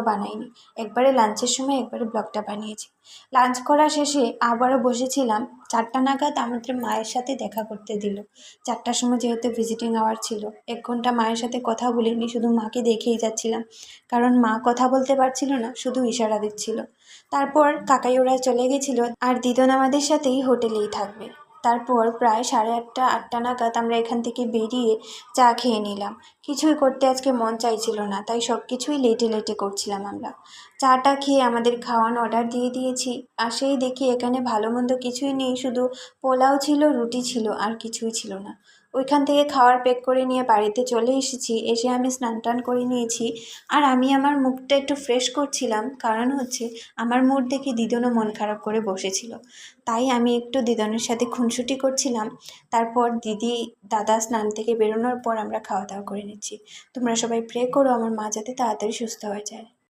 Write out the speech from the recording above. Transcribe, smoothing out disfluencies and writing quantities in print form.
বানাইনি। একবারে লাঞ্চের সময় একবারে ব্লগটা বানিয়েছি। লাঞ্চ করা শেষে আবারও বসেছিলাম। 4টা নাগাদ আমাদের মায়ের সাথে দেখা করতে দিল। 4টার সময় যেহেতু ভিজিটিং আওয়ার ছিল, 1 ঘন্টা মায়ের সাথে কথা বলিনি, শুধু মাকে দেখেই যাচ্ছিলাম। কারণ মা কথা বলতে পারছিল না, শুধু ইশারা দিচ্ছিল। তারপর কাকাই ওরা চলে গেছিল, আর দিদন আমাদের সাথেই হোটেলেই থাকবে। তারপর প্রায় 8:30 8টা নাগাদ আমরা এখান থেকে বেরিয়ে চা খেয়ে নিলাম। কিছুই করতে আজকে মন চাইছিল না, তাই সব কিছুই লেটে লেটে করছিলাম আমরা। চাটা খেয়ে আমাদের খাওয়ানো অর্ডার দিয়ে দিয়েছি, আর সেই দেখি এখানে ভালো মন্দ কিছুই নেই, শুধু পোলাও ছিল, রুটি ছিল, আর কিছুই ছিল না। ওইখান থেকে খাওয়ার প্যাক করে নিয়ে বাড়িতে চলে এসেছি। এসে আমি স্নান টান করে নিয়েছি, আর আমি আমার মুখটা একটু ফ্রেশ করছিলাম। কারণ হচ্ছে আমার মুড দেখে দিদনও মন খারাপ করে বসেছিল, তাই আমি একটু দিদনের সাথে খুনসুটি করছিলাম। তারপর দিদি দাদা স্নান থেকে বেরোনোর পর আমরা খাওয়া দাওয়া করে নিচ্ছি। তোমরা সবাই প্রে করো আমার মা যাতে তাড়াতাড়ি সুস্থ হয়ে যায়।